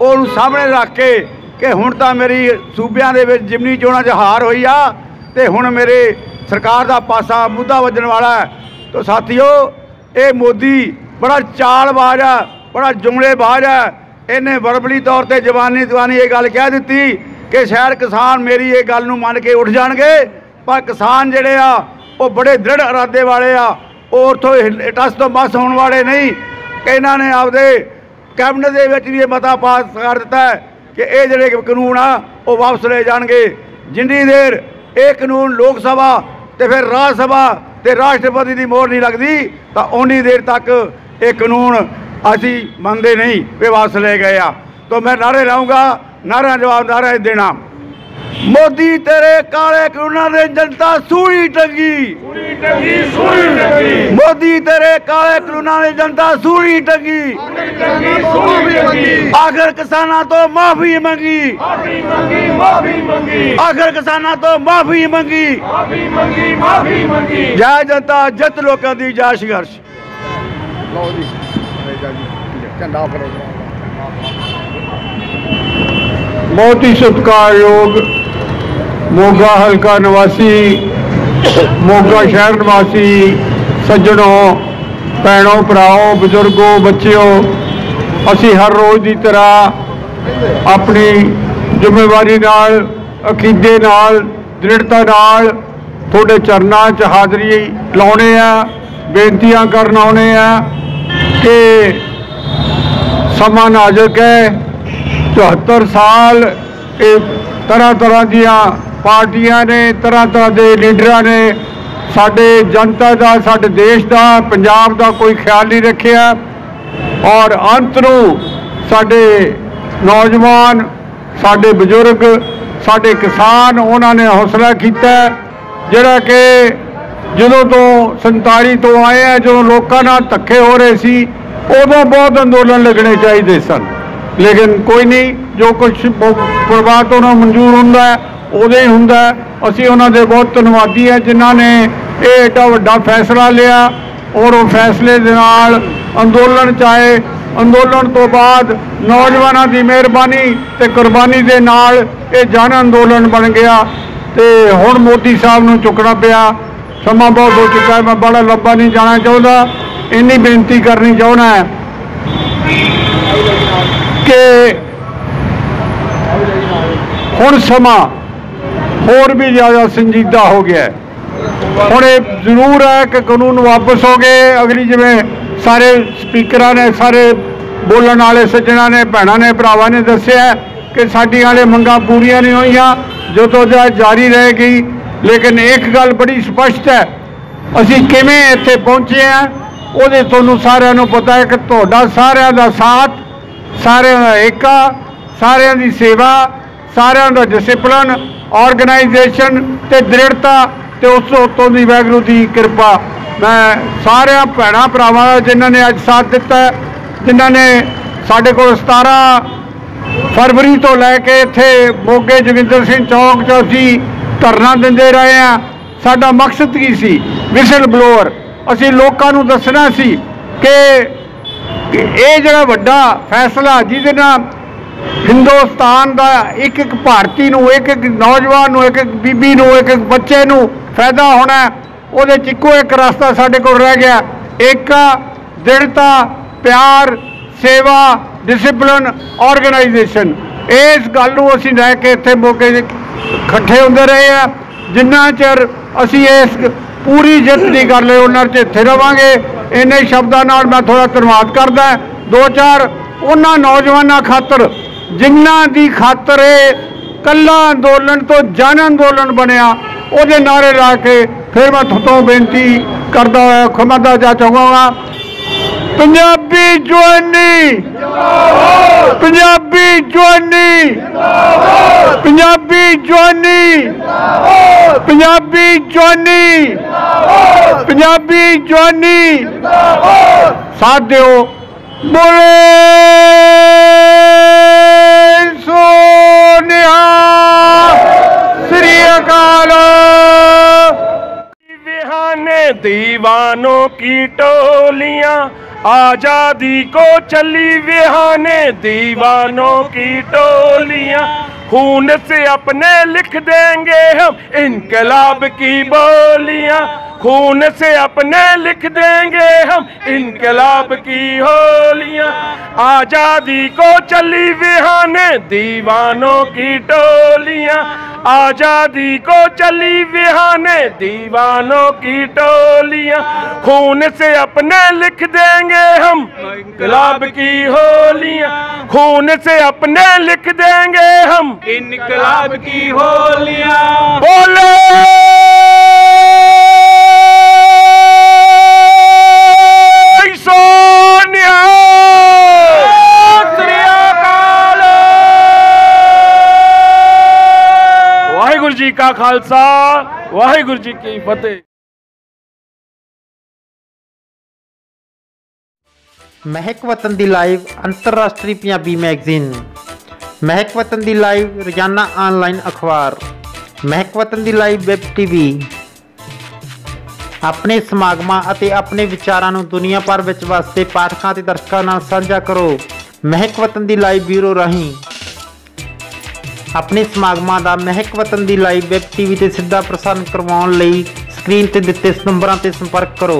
ਉਹਨੂੰ ਸਾਹਮਣੇ ਰੱਖ ਕੇ ਕਿ ਹੁਣ ਤਾਂ ਮੇਰੀ ਸੂਬਿਆਂ ਦੇ ਵਿੱਚ ਜਿਮਨੀ ਚੋਣਾਂ 'ਚ ਹਾਰ ਹੋਈ ਆ ਤੇ ਹੁਣ ਮੇਰੇ ਸਰਕਾਰ ਦਾ ਪਾਸਾ ਮੁੱਦਾ ਵੱਜਣ ਵਾਲਾ ਹੈ। ਤਾਂ ਸਾਥੀਓ, ਇਹ ਮੋਦੀ ਬੜਾ ਚਾਲਬਾਜ਼ ਆ, ਬੜਾ ਜੁਮਲੇਬਾਜ਼ ਆ। ਇਹਨੇ ਵਰਬਲੀ ਤੌਰ ਤੇ ਜ਼ਬਾਨੀ ਇਹ ਗੱਲ ਕਹਿ ਦਿੱਤੀ ਕਿ ਸ਼ਾਇਦ ਕਿਸਾਨ ਮੇਰੀ ਇਹ ਗੱਲ ਨੂੰ ਮੰਨ ਕੇ ਉੱਠ ਜਾਣਗੇ, ਪਰ ਕਿਸਾਨ ਜਿਹੜੇ ਆ ਉਹ ਬੜੇ ਦ੍ਰਿੜ ਇਰਾਦੇ ਵਾਲੇ ਆ, ਉਹ ਉੱਥੋਂ ਟਸ ਤੋਂ ਮਸ ਹੋਣ ਵਾਲੇ ਨਹੀਂ। ਇਹਨਾਂ ਨੇ ਆਪਦੇ ਕੈਬਨਿਟ ਦੇ ਵਿੱਚ ਵੀ ਇਹ ਮਤਾ ਪਾਸ ਕਰ ਦਿੱਤਾ ਕਿ ਇਹ ਜਿਹੜੇ ਕਾਨੂੰਨ ਆ ਉਹ ਵਾਪਸ ਲਏ ਜਾਣਗੇ। ਜਿੰਨੀ ਦੇਰ ਇਹ ਕਾਨੂੰਨ ਲੋਕ ਸਭਾ ਤੇ ਫਿਰ ਰਾਜ ਸਭਾ ਤੇ ਰਾਸ਼ਟਰਪਤੀ ਦੀ ਮੋਹਰ ਨਹੀਂ ਲੱਗਦੀ ਤਾਂ ਉਨੀ ਦੇਰ ਤੱਕ ਇਹ ਕਾਨੂੰਨ ਅਸੀਂ ਮੰਨਦੇ ਨਹੀਂ ਵੀ ਵਾਪਸ ਲੈ ਗਏ ਆ। ਤਾਂ ਮੈਂ ਨਾਰੇ ਲਾਊਂਗਾ, ਨਾਰਾ ਜਵਾਬ ਨਾਰਾ ਦੇਣਾ। ਮੋਦੀ ਤੇਰੇ ਕਾਲੇ ਕਾਨੂੰਨਾਂ ਦੇ ਜਨਤਾ ਸੂਈ ਟੰਗੀ, ਮੋਦੀ ਤੇਰੇ ਕਾਲੇ ਕਾਨੂੰਨਾਂ ਦੀ ਜਨਤਾ ਸੂਈ ਟੰਗੀ, ਆਖਰ ਕਿਸਾਨਾਂ ਤੋਂ ਮਾਫੀ ਮੰਗੀ, ਆਖਰ ਕਿਸਾਨਾਂ ਤੋਂ ਮਾਫੀ ਮੰਗੀ। ਜੈ ਜਨਤਾ, ਜਿੱਤ ਲੋਕਾਂ ਦੀ, ਜੈ ਸੰਘਰਸ਼। ਬਹੁਤ ਹੀ ਸਤਿਕਾਰਯੋਗ ਮੋਗਾ ਹਲਕਾ ਨਿਵਾਸੀ, ਮੋਗਾ ਸ਼ਹਿਰ ਨਿਵਾਸੀ ਸੱਜਣੋਂ, ਭੈਣੋਂ, ਭਰਾਓ, ਬਜ਼ੁਰਗੋ, ਬੱਚਿਓ, ਅਸੀਂ ਹਰ ਰੋਜ਼ ਦੀ ਤਰ੍ਹਾਂ ਆਪਣੀ ਜ਼ਿੰਮੇਵਾਰੀ ਨਾਲ, ਅਕੀਦੇ ਨਾਲ, ਦ੍ਰਿੜਤਾ ਨਾਲ ਤੁਹਾਡੇ ਚਰਨਾਂ 'ਚ ਹਾਜ਼ਰੀ ਲਾਉਣੇ ਆ, ਬੇਨਤੀਆਂ ਕਰਨ ਆਉਣੇ ਆ ਕਿ ਸਮਾਂ ਨਾਜ਼ੁਕ ਹੈ। 74 ਸਾਲ ਇਹ ਤਰ੍ਹਾਂ ਦੀਆਂ ਪਾਰਟੀਆਂ ਨੇ, ਤਰ੍ਹਾਂ ਦੇ ਲੀਡਰਾਂ ਨੇ ਸਾਡੇ ਜਨਤਾ ਦਾ, ਸਾਡੇ ਦੇਸ਼ ਦਾ, ਪੰਜਾਬ ਦਾ ਕੋਈ ਖਿਆਲ ਨਹੀਂ ਰੱਖਿਆ ਔਰ ਅੰਤ ਨੂੰ ਸਾਡੇ ਨੌਜਵਾਨ, ਸਾਡੇ ਬਜ਼ੁਰਗ, ਸਾਡੇ ਕਿਸਾਨ, ਉਹਨਾਂ ਨੇ ਹੌਸਲਾ ਕੀਤਾ ਜਿਹੜਾ ਕਿ ਜਦੋਂ ਤੋਂ 47 ਤੋਂ ਆਏ ਆ, ਜਦੋਂ ਲੋਕਾਂ ਨਾਲ ਧੱਕੇ ਹੋ ਰਹੇ ਸੀ ਉਦੋਂ ਬਹੁਤ ਅੰਦੋਲਨ ਲੱਗਣੇ ਚਾਹੀਦੇ ਸਨ, ਲੇਕਿਨ ਕੋਈ ਨਹੀਂ। ਜੋ ਕੁਛ ਪ੍ਰਵਾਹ ਤੋਂ ਮਨਜ਼ੂਰ ਹੁੰਦਾ ਉਦੋਂ ਹੀ ਹੁੰਦਾ। ਅਸੀਂ ਉਹਨਾਂ ਦੇ ਬਹੁਤ ਧੰਨਵਾਦੀ ਹਾਂ ਜਿਨ੍ਹਾਂ ਨੇ ਇਹ ਏਡਾ ਵੱਡਾ ਫੈਸਲਾ ਲਿਆ ਔਰ ਉਹ ਫੈਸਲੇ ਦੇ ਨਾਲ ਅੰਦੋਲਨ 'ਚ ਆਏ। ਅੰਦੋਲਨ ਤੋਂ ਬਾਅਦ ਨੌਜਵਾਨਾਂ ਦੀ ਮਿਹਰਬਾਨੀ ਤੇ ਕੁਰਬਾਨੀ ਦੇ ਨਾਲ ਇਹ ਜਨ ਅੰਦੋਲਨ ਬਣ ਗਿਆ ਤੇ ਹੁਣ ਮੋਦੀ ਸਾਹਿਬ ਨੂੰ ਚੁੱਕਣਾ ਪਿਆ। ਸਮਾਂ ਬਹੁਤ ਹੋ ਚੁੱਕਾ ਹੈ, ਮੈਂ ਬੜਾ ਲੰਬਾ ਨਹੀਂ ਜਾਣਾ ਚਾਹੁੰਦਾ। ਇੰਨੀ ਬੇਨਤੀ ਕਰਨੀ ਚਾਹੁੰਦਾ ਕਿ ਹੁਣ ਸਮਾਂ ਹੋਰ ਵੀ ਜ਼ਿਆਦਾ ਸੰਜੀਦਾ ਹੋ ਗਿਆ। ਹੁਣ ਇਹ ਜ਼ਰੂਰ ਹੈ ਕਿ ਕਾਨੂੰਨ ਵਾਪਸ ਹੋ ਗਏ। ਅਗਲੀ ਜਿਵੇਂ ਸਾਰੇ ਸਪੀਕਰਾਂ ਨੇ, ਸਾਰੇ ਬੋਲਣ ਵਾਲੇ ਸੱਜਣਾਂ ਨੇ, ਭੈਣਾਂ ਨੇ, ਭਰਾਵਾਂ ਨੇ ਦੱਸਿਆ ਕਿ ਸਾਡੀਆਂ ਵਾਲੇ ਮੰਗਾਂ ਪੂਰੀਆਂ ਨਹੀਂ ਹੋਈਆਂ, ਜਦੋਂ ਜਾਰੀ ਰਹੇਗੀ। ਲੇਕਿਨ ਇੱਕ ਗੱਲ ਬੜੀ ਸਪਸ਼ਟ ਹੈ ਅਸੀਂ ਕਿਵੇਂ ਇੱਥੇ ਪਹੁੰਚੇ ਆ ਉਹਦੇ ਤੁਹਾਨੂੰ ਸਾਰਿਆਂ ਨੂੰ ਪਤਾ ਹੈ ਕਿ ਤੁਹਾਡਾ ਸਾਰਿਆਂ ਦਾ ਸਾਥ, ਸਾਰਿਆਂ ਦਾ ਏਕਾ, ਸਾਰਿਆਂ ਦੀ ਸੇਵਾ, ਸਾਰਿਆਂ ਦਾ ਡਿਸਪਲਿਨ, ਆਰਗੇਨਾਈਜੇਸ਼ਨ ਤੇ ਦ੍ਰਿੜਤਾ ਤੇ ਉਸ ਤੋਂ ਉੱਤੋਂ ਦੀ ਵਾਹਿਗੁਰੂ ਦੀ ਕਿਰਪਾ। ਮੈਂ ਸਾਰਿਆਂ ਭੈਣਾਂ ਭਰਾਵਾਂ ਦਾ ਜਿਨ੍ਹਾਂ ਨੇ ਅੱਜ ਸਾਥ ਦਿੱਤਾ, ਜਿਨ੍ਹਾਂ ਨੇ ਸਾਡੇ ਕੋਲ 17 ਫਰਵਰੀ ਤੋਂ ਲੈ ਕੇ ਇੱਥੇ ਮੋਗੇ ਜੋਗਿੰਦਰ ਸਿੰਘ ਚੌਕ 'ਚ ਅਸੀਂ ਧਰਨਾ ਦਿੰਦੇ ਰਹੇ ਹਾਂ। ਸਾਡਾ ਮਕਸਦ ਕੀ ਸੀ? Whistle blower. ਅਸੀਂ ਲੋਕਾਂ ਨੂੰ ਦੱਸਣਾ ਸੀ ਕਿ ਇਹ ਜਿਹੜਾ ਵੱਡਾ ਫੈਸਲਾ ਜਿਹਦੇ ਨਾਲ ਹਿੰਦੁਸਤਾਨ ਦਾ ਇੱਕ ਇੱਕ ਭਾਰਤੀ ਨੂੰ, ਇੱਕ ਇੱਕ ਨੌਜਵਾਨ ਨੂੰ, ਇੱਕ ਇੱਕ ਬੀਬੀ ਨੂੰ, ਇੱਕ ਇੱਕ ਬੱਚੇ ਨੂੰ ਫਾਇਦਾ ਹੋਣਾ, ਉਹਦੇ 'ਚ ਇੱਕੋ ਇੱਕ ਰਸਤਾ ਸਾਡੇ ਕੋਲ ਰਹਿ ਗਿਆ, ਏਕਾ, ਦ੍ਰਿੜਤਾ, ਪਿਆਰ, ਸੇਵਾ, ਡਿਸਪਲਿਨ, ਆਰਗੇਨਾਈਜੇਸ਼ਨ। ਇਸ ਗੱਲ ਨੂੰ ਅਸੀਂ ਲੈ ਕੇ ਇੱਥੇ ਮੌਕੇ ਇਕੱਠੇ ਹੁੰਦੇ ਰਹੇ ਆ। ਜਿੰਨਾ ਚਿਰ ਅਸੀਂ ਇਸ ਪੂਰੀ ਜਿੱਤ ਨਹੀਂ ਕਰ ਲਏ ਉਹਨਾਂ ਚਿਰ ਇੱਥੇ ਰਵਾਂਗੇ। ਇੰਨੇ ਸ਼ਬਦਾਂ ਨਾਲ ਮੈਂ ਥੋੜ੍ਹਾ ਧੰਨਵਾਦ ਕਰਦਾ। ਦੋ ਚਾਰ ਉਹਨਾਂ ਨੌਜਵਾਨਾਂ ਖਾਤਰ ਜਿਨ੍ਹਾਂ ਦੀ ਖਾਤਰ ਇਹ ਕੱਲਾ ਅੰਦੋਲਨ ਤੋਂ ਜਨ ਅੰਦੋਲਨ ਬਣਿਆ, ਉਹਦੇ ਨਾਅਰੇ ਲਾ ਕੇ ਫਿਰ ਮੈਂ ਤੁਹਾਤੋਂ ਬੇਨਤੀ ਕਰਦਾ ਹੋਇਆ ਖਿਮਾ ਚਾਹਾਂਗਾ, ਪੰਜਾਬੀ ਜਵਾਨੀ, ਪੰਜਾਬੀ ਜਵਾਨੀ, ਪੰਜਾਬੀ ਜਵਾਨੀ, ਪੰਜਾਬੀ ਜਵਾਨੀ, ਪੰਜਾਬੀ ਜਵਾਨੀ। ਸਾਥ ਦਿਓ। ਬੋਲੇ ਸੋ ਨਿਹਾਲ, ਸ੍ਰੀ ਅਕਾਲ। बिहाने दीवानों की टोलियां आजादी को चली, बिहाने दीवानों की टोलियां खून से अपने लिख देंगे हम इनकलाब की बोलियां, खून से अपने लिख देंगे हम इनकलाब की होलियां। आजादी को चली बिहाने दीवानों की टोलियां, आजादी को चली बिहाने दीवानों की टोलियां खून से अपने लिख देंगे हम इनकलाब की होलियां, खून से अपने लिख देंगे हम इनकलाब की होलियां। बोले वाहिगुरू जी का खालसा, वाहिगुरू जी की फतेह। महक वतन दी लाइव अंतरराष्ट्रीय पंजाबी मैगजीन, महक वतन दी लाइव रोजाना ऑनलाइन अखबार, महक वतन दी लाइव वैब टीवी। अपने समागमां ਅਤੇ ਆਪਣੇ ਵਿਚਾਰਾਂ ਨੂੰ ਦੁਨੀਆ ਭਰ ਵਿੱਚ ਵਸਦੇ ਪਾਠਕਾਂ ਅਤੇ ਦਰਸ਼ਕਾਂ ਨਾਲ ਸਾਂਝਾ ਕਰੋ। महक वतन दी लाइव ब्यूरो ਰਾਹੀਂ ਆਪਣੇ ਸਮਾਗਮਾਂ ਦਾ महक वतन दी लाइव वैब टीवी ਤੇ ਸਿੱਧਾ ਪ੍ਰਸਾਰਣ ਕਰਵਾਉਣ ਲਈ ਸਕਰੀਨ ਤੇ ਦਿੱਤੇ ਨੰਬਰਾਂ ਤੇ ਸੰਪਰਕ ਕਰੋ।